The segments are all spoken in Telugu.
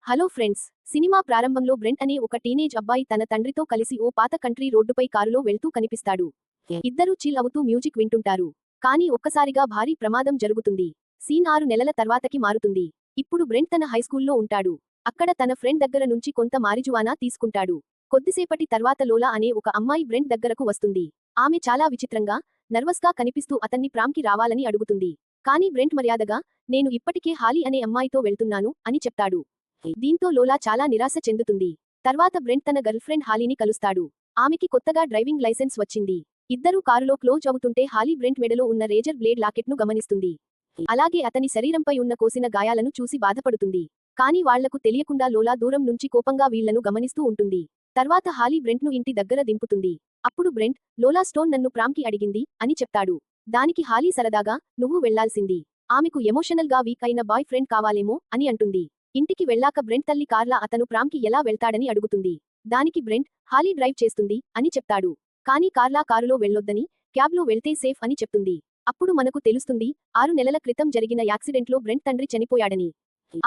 హలో ఫ్రెండ్స్, సినిమా ప్రారంభంలో బ్రెంట్ అనే ఒక టీనేజ్ అబ్బాయి తన తండ్రితో కలిసి ఓ పాత కంట్రీ రోడ్డుపై కారులో వెళ్తూ కనిపిస్తాడు. ఇద్దరూ చిల్ అవుతూ మ్యూజిక్ వింటుంటారు. కానీ ఒక్కసారిగా భారీ ప్రమాదం జరుగుతుంది. సీన్ 6 నెలల తర్వాతకి మారుతుంది. ఇప్పుడు బ్రెంట్ తన హైస్కూల్లో ఉంటాడు. అక్కడ తన ఫ్రెండ్ దగ్గర నుంచి కొంత మారిజువానా తీసుకుంటాడు. కొద్దిసేపటి తర్వాత లోలా అనే ఒక అమ్మాయి బ్రెంట్ దగ్గరకు వస్తుంది. ఆమె చాలా విచిత్రంగా, నర్వస్గా కనిపిస్తూ అతన్ని ప్రాంకి రావాలని అడుగుతుంది. కానీ బ్రెంట్ మర్యాదగా, నేను ఇప్పటికే హాలీ అనే అమ్మాయితో వెళ్తున్నాను అని చెప్తాడు. దీంతో లోలా చాలా నిరాశ చెందుతుంది. తర్వాత బ్రెంట్ తన గర్ల్ఫ్రెండ్ హాలీని కలుస్తాడు. ఆమెకి కొత్తగా డ్రైవింగ్ లైసెన్స్ వచ్చింది. ఇద్దరూ కారులో క్లోజ్ అవుతుంటే హాలీ బ్రెంట్ మెడలో ఉన్న రేజర్ బ్లేడ్ లాకెట్ను గమనిస్తుంది. అలాగే అతని శరీరంపై ఉన్న కోసిన గాయాలను చూసి బాధపడుతుంది. కానీ వాళ్లకు తెలియకుండా లోలా దూరం నుంచి కోపంగా వీళ్లను గమనిస్తూ ఉంటుంది. తర్వాత హాలీ బ్రెంట్ను ఇంటి దగ్గర దింపుతుంది. అప్పుడు బ్రెంట్, లోలా స్టోన్ నన్ను ప్రాంకి అడిగింది అని చెప్తాడు. దానికి హాలీ సరదాగా, నువ్వు వెళ్లాల్సింది. ఆమెకు ఎమోషనల్ గా వీక్ అయిన బాయ్ ఫ్రెండ్ కావాలేమో అని అంటుంది. ఇంటికి వెళ్ళాక బ్రెంట్ తల్లి కార్లా అతను ప్రాంకి ఎలా వెళ్తాడని అడుగుతుంది. దానికి బ్రెంట్, హాలీ డ్రైవ్ చేస్తుంది అని చెప్తాడు. కానీ కార్లా కారులో వెళ్ళొద్దని, క్యాబ్లో వెళ్తే సేఫ్ అని చెప్తుంది. అప్పుడు మనకు తెలుస్తుంది, 6 నెలల క్రితం జరిగిన యాక్సిడెంట్లో బ్రెంట్ తండ్రి చనిపోయాడని.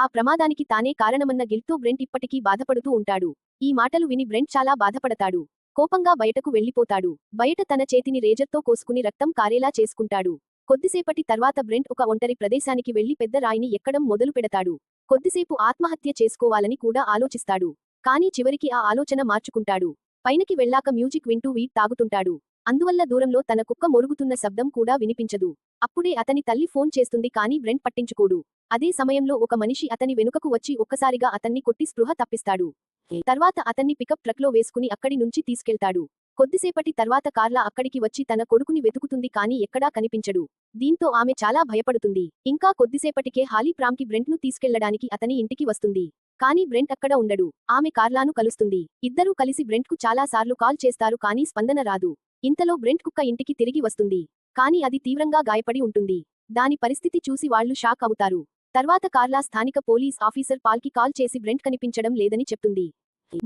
ఆ ప్రమాదానికి తానే కారణమన్న గిల్ట్తో బ్రెంట్ ఇప్పటికీ బాధపడుతూ ఉంటాడు. ఈ మాటలు విని బ్రెంట్ చాలా బాధపడతాడు. కోపంగా బయటకు వెళ్లిపోతాడు. బయట తన చేతిని రేజర్తో కోసుకుని రక్తం కారేలా చేసుకుంటాడు. కొద్దిసేపటి తర్వాత బ్రెంట్ ఒక ఒంటరి ప్రదేశానికి వెళ్లి పెద్ద రాయిని ఎక్కడం మొదలు పెడతాడు. కొద్దిసేపు ఆత్మహత్య చేసుకోవాలని కూడా ఆలోచిస్తాడు. కానీ చివరికి ఆ ఆలోచన మార్చుకుంటాడు. పైనకి వెళ్ళాక మ్యూజిక్ వింటూ వీట్ తాగుతుంటాడు. అందువల్ల దూరంలో తన కుక్క మొరుగుతున్న శబ్దం కూడా వినిపించదు. అప్పుడే అతని తల్లి ఫోన్ చేస్తుంది కానీ బ్రెంట్ పట్టించుకోడు. అదే సమయంలో ఒక మనిషి అతని వెనుకకు వచ్చి ఒక్కసారిగా అతన్ని కొట్టి స్పృహ తప్పిస్తాడు. తర్వాత అతన్ని పికప్ ట్రక్లో వేసుకుని అక్కడి నుంచి తీసుకెళ్తాడు. కొద్దిసేపటి తర్వాత కార్లా అక్కడికి వచ్చి తన కొడుకుని వెతుకుతుంది కానీ ఎక్కడా కనిపించడు. దీంతో ఆమె చాలా భయపడుతుంది. ఇంకా కొద్దిసేపటికే హాలీ ప్రాంకి బ్రెంట్ను తీసుకెళ్లడానికి అతని ఇంటికి వస్తుంది. కానీ బ్రెంట్ అక్కడ ఉండడు. ఆమె కార్లాను కలుస్తుంది. ఇద్దరూ కలిసి బ్రెంట్కు చాలా సార్లు కాల్ చేస్తారు కానీ స్పందన రాదు. ఇంతలో బ్రెంట్ కుక్క ఇంటికి తిరిగి వస్తుంది. కానీ అది తీవ్రంగా గాయపడి ఉంటుంది. దాని పరిస్థితి చూసి వాళ్లు షాక్ అవుతారు. తర్వాత కార్లా స్థానిక పోలీస్ ఆఫీసర్ పాల్కి కాల్ చేసి బ్రెంట్ కనిపించడం లేదని చెప్తుంది.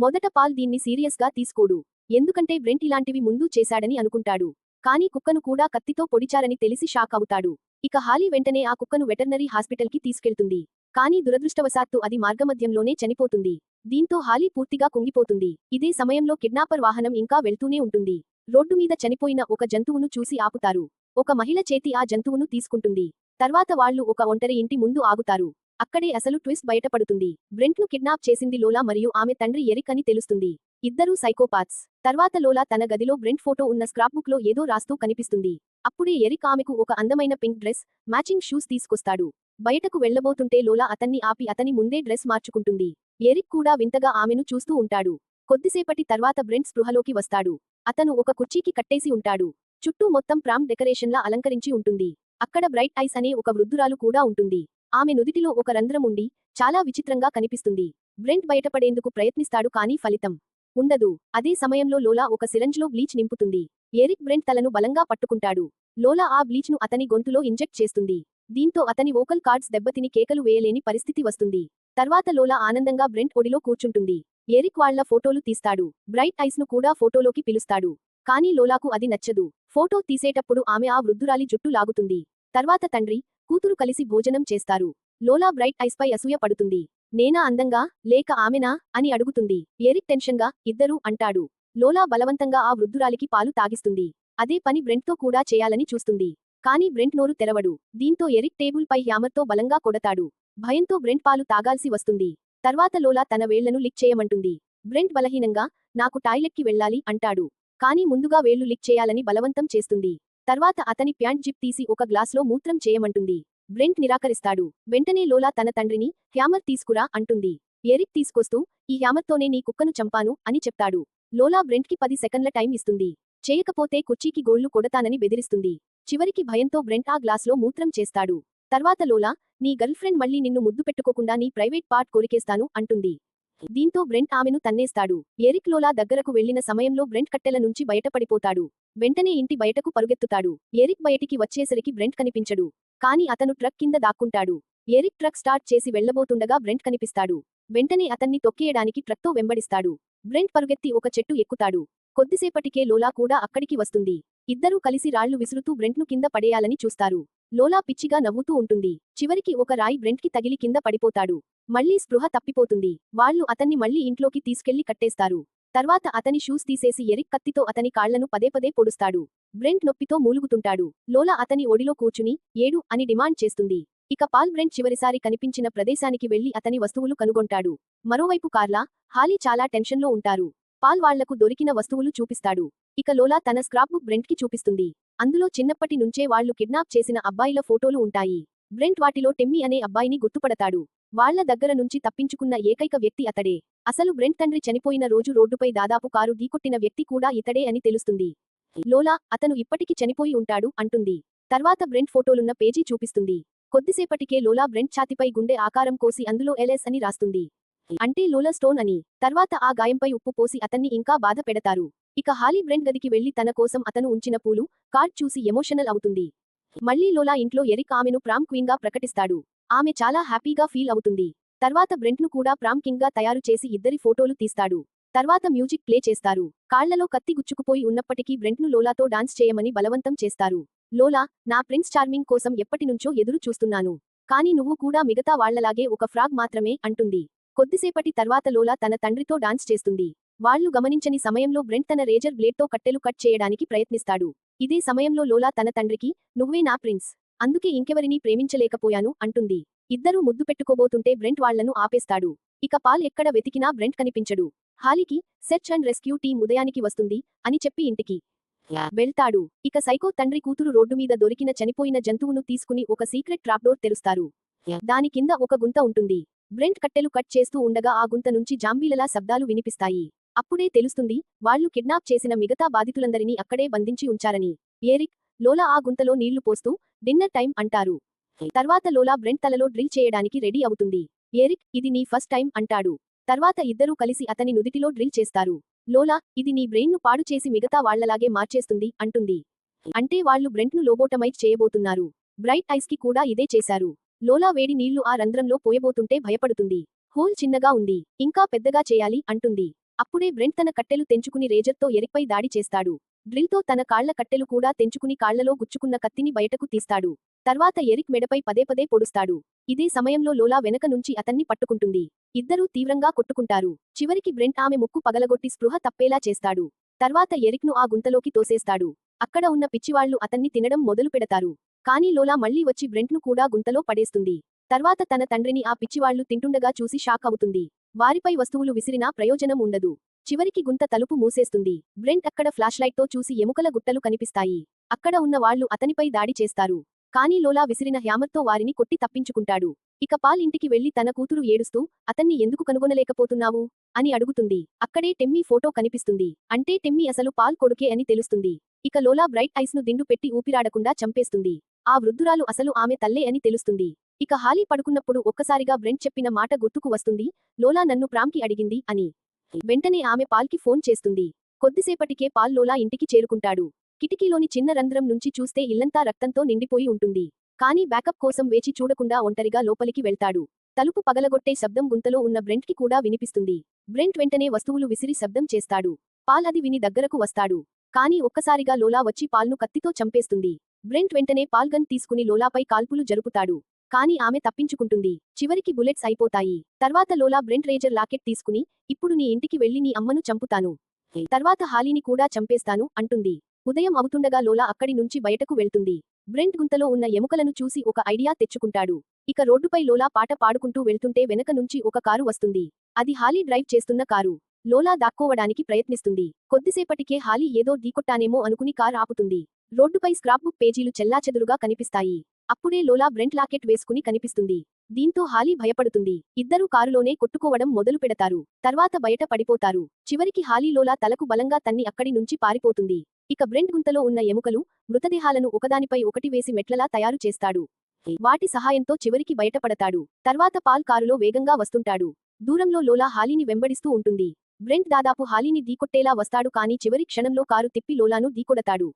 మొదట పాల్ దీన్ని సీరియస్ గా తీసుకోడు. ఎందుకంటే బ్రెంట్ ఇలాంటివి ముందు చేశాడని అనుకుంటాడు. కానీ కుక్కను కూడా కత్తితో పొడిచారని తెలిసి షాక్ అవుతాడు. ఇక హాలీ వెంటనే ఆ కుక్కను వెటర్నరీ హాస్పిటల్కి తీసుకెళ్తుంది. కానీ దురదృష్టవశాత్తు అది మార్గమధ్యంలోనే చనిపోతుంది. దీంతో హాలీ పూర్తిగా కుంగిపోతుంది. ఇదే సమయంలో కిడ్నాపర్ వాహనం ఇంకా వెళ్తూనే ఉంటుంది. రోడ్డు మీద చనిపోయిన ఒక జంతువును చూసి ఆపుతారు. ఒక మహిళ చేతి ఆ జంతువును తీసుకుంటుంది. తర్వాత వాళ్లు ఒక ఒంటరి ఇంటి ముందు ఆగుతారు. అక్కడే అసలు ట్విస్ట్ బయటపడుతుంది. బ్రెంట్ను కిడ్నాప్ చేసింది లోలా మరియు ఆమె తండ్రి ఎరిక్ అని తెలుస్తుంది. ఇద్దరూ సైకోపాత్స్. తర్వాత లోలా తన గదిలో బ్రెంట్ ఫోటో ఉన్న స్క్రాప్బుక్ లో ఏదో రాస్తూ కనిపిస్తుంది. అప్పుడే ఎరిక్ ఆమెకు ఒక అందమైన పింక్ డ్రెస్, మ్యాచింగ్ షూస్ తీసుకొస్తాడు. బయటకు వెళ్లబోతుంటే లోలా అతన్ని ఆపి అతని ముందే డ్రెస్ మార్చుకుంటుంది. ఎరిక్ కూడా వింతగా ఆమెను చూస్తూ ఉంటాడు. కొద్దిసేపటి తర్వాత బ్రెంట్ స్పృహలోకి వస్తాడు. అతను ఒక కుర్చీకి కట్టేసి ఉంటాడు. చుట్టూ మొత్తం ప్రామ్ డెకరేషన్లా అలంకరించి ఉంటుంది. అక్కడ బ్రైట్ ఐస్ అనే ఒక వృద్ధురాలు కూడా ఉంటుంది. ఆమె నుదిటిలో ఒక రంధ్రం ఉండి, చాలా విచిత్రంగా కనిపిస్తుంది. బ్రెంట్ బయటపడేందుకు ప్రయత్నిస్తాడు కానీ ఫలితం ఉండదు. అదే సమయంలో లోలా ఒక సిరంజ్లో బ్లీచ్ నింపుతుంది. ఎరిక్ బ్రెంట్ తలను బలంగా పట్టుకుంటాడు. లోలా ఆ బ్లీచ్ను అతని గొంతులో ఇంజెక్ట్ చేస్తుంది. దీంతో అతని వోకల్ కార్డ్స్ దెబ్బతిని కేకలు వేయలేని పరిస్థితి వస్తుంది. తర్వాత లోలా ఆనందంగా బ్రెంట్ ఒడిలో కూర్చుంటుంది. ఎరిక్ వాళ్ల ఫోటోలు తీస్తాడు. బ్రైట్ ఐస్ను కూడా ఫోటోలోకి పిలుస్తాడు. కానీ లోలాకు అది నచ్చదు. ఫోటో తీసేటప్పుడు ఆమె ఆ వృద్ధురాలి జుట్టు లాగుతుంది. తర్వాత తండ్రి, కూతురు కలిసి భోజనం చేస్తారు. లోలా బ్రైట్ ఐస్ పై అసూయ పడుతుంది. నేనా అందంగా, లేక ఆమెనా అని అడుగుతుంది. ఎరిక్ టెన్షన్గా, ఇద్దరూ అంటాడు. లోలా బలవంతంగా ఆ వృద్ధురాలికి పాలు తాగిస్తుంది. అదే పని బ్రెంట్తో కూడా చేయాలని చూస్తుంది. కానీ బ్రెంట్ నోరు తెరవడు. దీంతో ఎరిక్ టేబుల్ పై హ్యామర్తో బలంగా కొడతాడు. భయంతో బ్రెంట్ పాలు తాగాల్సి వస్తుంది. తర్వాత లోలా తన వేళ్లను లిక్ చేయమంటుంది. బ్రెంట్ బలహీనంగా, నాకు టాయిలెట్కి వెళ్ళాలి అంటాడు. కానీ ముందుగా వేళ్లు లిక్ చేయాలని బలవంతం చేస్తుంది. తర్వాత అతని ప్యాంట్ జిప్ తీసి ఒక గ్లాస్లో మూత్రం చేయమంటుంది. బ్రెంట్ నిరాకరిస్తాడు. వెంటనే లోలా తన తండ్రిని, హ్యామర్ తీసుకురా అంటుంది. ఎరిక్ తీసుకొస్తూ, ఈ హ్యామర్తోనే నీ కుక్కను చంపాను అని చెప్తాడు. లోలా బ్రెంట్కి 10 సెకన్ల టైం ఇస్తుంది. చేయకపోతే కుర్చీకి గోళ్లు కొడతానని బెదిరిస్తుంది. చివరికి భయంతో బ్రెంట్ ఆ గ్లాస్లో మూత్రం చేస్తాడు. తర్వాత లోలా, నీ గర్ల్ఫ్రెండ్ మళ్ళీ నిన్ను ముద్దు పెట్టుకోకుండా నీ ప్రైవేట్ పార్ట్ కొరికేస్తాను అంటుంది. దీంతో బ్రెంట్ ఆమెను తన్నేస్తాడు. ఎరిక్ లోలా దగ్గరకు వెళ్లిన సమయంలో బ్రెంట్ కట్టెల నుంచి బయటపడిపోతాడు. వెంటనే ఇంటి బయటకు పరుగెత్తుతాడు. ఎరిక్ బయటికి వచ్చేసరికి బ్రెంట్ కనిపించడు. కానీ అతను ట్రక్ కింద దాక్కుంటాడు. ఎరిక్ ట్రక్ స్టార్ట్ చేసి వెళ్లబోతుండగా బ్రెంట్ కనిపిస్తాడు. వెంటనే అతన్ని తొక్కేయడానికి ట్రక్తో వెంబడిస్తాడు. బ్రెంట్ పరుగెత్తి ఒక చెట్టు ఎక్కుతాడు. కొద్దిసేపటికే లోలా కూడా అక్కడికి వస్తుంది. ఇద్దరూ కలిసి రాళ్లు విసురుతూ బ్రెంట్ను కింద పడేయాలని చూస్తారు. లోలా పిచ్చిగా నవ్వుతూ ఉంటుంది. చివరికి ఒక రాయి బ్రెంట్కి తగిలి కింద పడిపోతాడు. మళ్ళీ స్పృహ తప్పిపోతుంది. వాళ్ళు అతన్ని మళ్ళీ ఇంట్లోకి తీసుకెళ్లి కట్టేస్తారు. తర్వాత అతని షూస్ తీసేసి ఎరిక్ కత్తితో అతని కాళ్లను పదే పొడుస్తాడు. బ్రెంట్ నొప్పితో మూలుగుతుంటాడు. లోలా అతని ఒడిలో కూర్చుని ఏడు అని డిమాండ్ చేస్తుంది. ఇక పాల్ బ్రెంట్ చివరిసారి కనిపించిన ప్రదేశానికి వెళ్లి అతని వస్తువులు కనుగొంటాడు. మరోవైపు కార్లా, హాలీ చాలా టెన్షన్లో ఉంటారు. పాల్ వాళ్లకు దొరికిన వస్తువులు చూపిస్తాడు. ఇక లోలా తన స్క్రాప్ బుక్ బ్రెంట్కి చూపిస్తుంది. అందులో చిన్నప్పటి నుంచే వాళ్లు కిడ్నాప్ చేసిన అబ్బాయిల ఫోటోలు ఉంటాయి. బ్రెంట్ వాటిలో టెమ్మీ అనే అబ్బాయిని గుర్తుపడతాడు. వాళ్ల దగ్గర నుంచి తప్పించుకున్న ఏకైక వ్యక్తి అతడే. అసలు బ్రెంట్ తండ్రి చనిపోయిన రోజు రోడ్డుపై దాదాపు కారు ఢీకొట్టిన వ్యక్తి కూడా ఇతడే అని తెలుస్తుంది. లోలా, అతను ఇప్పటికి చనిపోయి ఉంటాడు అంటుంది. తర్వాత బ్రెంట్ ఫోటోలున్న పేజీ చూపిస్తుంది. కొద్దిసేపటికే లోలా బ్రెంట్ ఛాతిపై గుండె ఆకారం కోసి అందులో ఎల్ఎస్ అని రాస్తుంది. అంటే లోలా స్టోన్ అని. తర్వాత ఆ గాయంపై ఉప్పు పోసి అతన్ని ఇంకా బాధ పెడతారు. ఇక హాలీ బ్రెంట్ గదికి వెళ్లి తన కోసం అతను ఉంచిన పూలు, కార్డ్ చూసి ఎమోషనల్ అవుతుంది. మళ్లీ లోలా ఇంట్లో ఎరిక్ ఆమెను ప్రామ్ క్వీన్ గా ప్రకటిస్తాడు. ఆమె చాలా హ్యాపీగా ఫీల్ అవుతుంది. తర్వాత బ్రెంట్ను కూడా ప్రామ్ కింగ్ గా తయారు చేసి ఇద్దరి ఫోటోలు తీస్తాడు. తర్వాత మ్యూజిక్ ప్లే చేస్తారు. కాళ్లలో కత్తి గుచ్చుకుపోయి ఉన్నప్పటికీ బ్రెంట్ను లోలాతో డాన్స్ చేయమని బలవంతం చేస్తారు. లోలా, నా ప్రిన్స్ చార్మింగ్ కోసం ఎప్పటినుంచో ఎదురు చూస్తున్నాను. కానీ నువ్వు కూడా మిగతా వాళ్లలాగే ఒక ఫ్రాగ్ మాత్రమే అంటుంది. కొద్దిసేపటి తర్వాత లోలా తన తండ్రితో డాన్స్ చేస్తుంది. వాళ్లు గమనించని సమయంలో బ్రెంట్ తన రేజర్ బ్లేడ్తో కట్టెలు కట్ చేయడానికి ప్రయత్నిస్తాడు. ఇదే సమయంలో లోలా తన తండ్రికి, నువ్వే నా ప్రిన్స్. అందుకే ఇంకెవరినీ ప్రేమించలేకపోయాను అంటుంది. ఇద్దరూ ముద్దు పెట్టుకోబోతుంటే బ్రెంట్ వాళ్లను ఆపేస్తాడు. ఇక పాల్ ఎక్కడ వెతికినా బ్రెంట్ కనిపించడు. హాలీకి, సెర్చ్ అండ్ రెస్క్యూ టీం ఉదయానికి వస్తుంది అని చెప్పి ఇంటికి వెళ్తాడు. ఇక సైకో తండ్రి కూతురు రోడ్డు మీద దొరికిన చనిపోయిన జంతువును తీసుకుని ఒక సీక్రెట్ ట్రాప్డోర్ తెరుస్తారు. దాని కింద ఒక గుంత ఉంటుంది. బ్రెంట్ కట్టెలు కట్ చేస్తూ ఉండగా ఆ గుంత నుంచి జాంబీలలా శబ్దాలు వినిపిస్తాయి. అప్పుడే తెలుస్తుంది, వాళ్లు కిడ్నాప్ చేసిన మిగతా బాధితులందరినీ అక్కడే బంధించి ఉంచారని. ఎరిక్, లోలా ఆ గుంతలో నీళ్లు పోస్తూ డిన్నర్ టైం అంటారు. తర్వాత లోలా బ్రెంట్ తలలో డ్రిల్ చేయడానికి రెడీ అవుతుంది. ఎరిక్, ఇది నీ ఫస్ట్ టైం అంటాడు. తర్వాత ఇద్దరూ కలిసి అతని నుదిటిలో డ్రిల్ చేస్తారు. లోలా, ఇది నీ బ్రెయిన్ను పాడు చేసి మిగతా వాళ్లలాగే మార్చేస్తుంది అంటుంది. అంటే వాళ్లు బ్రెంట్ను లోబోటమైజ్ చేయబోతున్నారు. బ్రైట్ ఐస్ కి కూడా ఇదే చేశారు. లోలా వేడి నీళ్లు ఆ రంధ్రంలో పోయబోతుంటే భయపడుతుంది. హోల్ చిన్నగా ఉంది, ఇంకా పెద్దగా చేయాలి అంటుంది. అప్పుడే బ్రెంట్ తన కట్టెలు తెంచుకుని రేజర్తో ఎరిక్పై దాడి చేస్తాడు. డ్రిల్తో తన కాళ్ల కట్టెలు కూడా తెంచుకుని కాళ్లలో గుచ్చుకున్న కత్తిని బయటకు తీస్తాడు. తర్వాత ఎరిక్ మెడపై పదే పొడుస్తాడు. ఇదే సమయంలో లోలా వెనక నుంచి అతన్ని పట్టుకుంటుంది. ఇద్దరూ తీవ్రంగా కొట్టుకుంటారు. చివరికి బ్రెంట్ ఆమె ముక్కు పగలగొట్టి స్పృహ తప్పేలా చేస్తాడు. తర్వాత ఎరిక్ను ఆ గుంతలోకి తోసేస్తాడు. అక్కడ ఉన్న పిచ్చివాళ్లు అతన్ని తినడం మొదలు పెడతారు. కానీ లోలా మళ్లీ వచ్చి బ్రెంట్ను కూడా గుంతలో పడేస్తుంది. తర్వాత తన తండ్రిని ఆ పిచ్చివాళ్లు తింటుండగా చూసి షాక్ అవుతుంది. వారిపై వస్తువులు విసిరినా ప్రయోజనం ఉండదు. చివరికి గుంత తలుపు మూసేస్తుంది. బ్రెంట్ అక్కడ ఫ్లాష్లైట్తో చూసి ఎముకల గుట్టలు కనిపిస్తాయి. అక్కడ ఉన్న వాళ్లు అతనిపై దాడి చేస్తారు. కానీ లోలా విసిరిన హ్యామర్తో వారిని కొట్టి తప్పించుకుంటాడు. ఇక పాల్ ఇంటికి వెళ్లి తన కూతురు ఏడుస్తూ, అతన్ని ఎందుకు కనుగొనలేకపోతున్నావు అని అడుగుతుంది. అక్కడే టెమ్మీ ఫోటో కనిపిస్తుంది. అంటే టెమ్మీ అసలు పాల్ కొడుకే అని తెలుస్తుంది. ఇక లోలా బ్రైట్ ఐస్ ను దిండు పెట్టి ఊపిరాడకుండా చంపేస్తుంది. ఆ వృద్ధురాలు అసలు ఆమె తల్లే అని తెలుస్తుంది. ఇక హాలీ పడుకున్నప్పుడు ఒక్కసారిగా బ్రెంట్ చెప్పిన మాట గుర్తుకు వస్తుంది, లోలా నన్ను ప్రాంకి అడిగింది అని. వెంటనే ఆమె పాల్కి ఫోన్ చేస్తుంది. కొద్దిసేపటికే పాల్ లోలా ఇంటికి చేరుకుంటాడు. కిటికీలోని చిన్న రంధ్రం నుంచి చూస్తే ఇల్లంతా రక్తంతో నిండిపోయి ఉంటుంది. కానీ బ్యాకప్ కోసం వేచి చూడకుండా ఒంటరిగా లోపలికి వెళ్తాడు. తలుపు పగలగొట్టే శబ్దం గుంతలో ఉన్న బ్రెంట్కి కూడా వినిపిస్తుంది. బ్రెంట్ వెంటనే వస్తువులు విసిరి శబ్దం చేస్తాడు. పాల్ అది విని దగ్గరకు వస్తాడు. కానీ ఒక్కసారిగా లోలా వచ్చి పాల్ను కత్తితో చంపేస్తుంది. బ్రెంట్ వెంటనే పాల్ గన్ తీసుకుని లోలాపై కాల్పులు జరుపుతాడు. కానీ ఆమె తప్పించుకుంటుంది. చివరికి బుల్లెట్స్ అయిపోతాయి. తర్వాత లోలా బ్రెంట్ రేజర్ లాకెట్ తీసుకుని, ఇప్పుడు నీ ఇంటికి వెళ్లి నీ అమ్మను చంపుతాను. తర్వాత హాలీని కూడా చంపేస్తాను అంటుంది. ఉదయం అవుతుండగా లోలా అక్కడి నుంచి బయటకు వెళ్తుంది. బ్రెంట్ గుంతలో ఉన్న ఎముకలను చూసి ఒక ఐడియా తెచ్చుకుంటాడు. ఇక రోడ్డుపై లోలా పాట పాడుకుంటూ వెళ్తుంటే వెనక నుంచి ఒక కారు వస్తుంది. అది హాలీ డ్రైవ్ చేస్తున్న కారు. లోలా దాక్కోవడానికి ప్రయత్నిస్తుంది. కొద్దిసేపటికే హాలీ ఏదో ఢీకొట్టానేమో అనుకుని కార్ ఆపుతుంది. రోడ్డుపై స్క్రాప్ బుక్ పేజీలు చెల్లాచెదురుగా కనిపిస్తాయి. అప్పుడే లోలా బ్రెంట్ లాకెట్ వేసుకుని కనిపిస్తుంది. దీంతో హాలీ భయపడుతుంది. ఇద్దరూ కారులోనే కొట్టుకోవడం మొదలు పెడతారు. తర్వాత బయట పడిపోతారు. చివరికి హాలీ లోలా తలకు బలంగా తన్ని అక్కడి నుంచి పారిపోతుంది. ఇక బ్రెంట్ గుంతలో ఉన్న ఎముకలు, మృతదేహాలను ఒకదానిపై ఒకటి వేసి మెట్లలా తయారు చేస్తాడు. వాటి సహాయంతో చివరికి బయటపడతాడు. తర్వాత పాల్ కారులో వేగంగా వస్తుంటాడు. దూరంలో లోలా హాలీని వెంబడిస్తూ ఉంటుంది. బ్రెంట్ దాదాపు హాలీని ఢీకొట్టేలా వస్తాడు కానీ చివరి క్షణంలో కారు తిప్పి లోలాను ఢీకొడతాడు.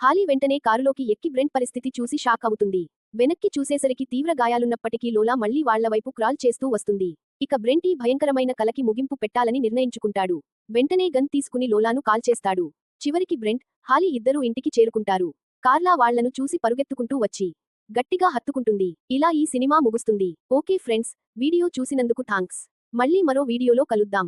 హాలీ వెంటనే కారులోకి ఎక్కి బ్రెంట్ పరిస్థితి చూసి షాక్ అవుతుంది. వెనక్కి చూసేసరికి తీవ్ర గాయాలున్నప్పటికీ లోలా మళ్లీ వాళ్లవైపు క్రాల్ చేస్తూ వస్తుంది. ఇక బ్రెంట్ ఈ భయంకరమైన కలకి ముగింపు పెట్టాలని నిర్ణయించుకుంటాడు. వెంటనే గన్ తీసుకుని లోలాను కాల్చేస్తాడు. చివరికి బ్రెంట్, హాలీ ఇద్దరూ ఇంటికి చేరుకుంటారు. కార్లా వాళ్లను చూసి పరుగెత్తుకుంటూ వచ్చి గట్టిగా హత్తుకుంటుంది. ఇలా ఈ సినిమా ముగుస్తుంది. ఓకే ఫ్రెండ్స్, వీడియో చూసినందుకు థాంక్స్. మళ్ళీ మరో వీడియోలో కలుద్దాం.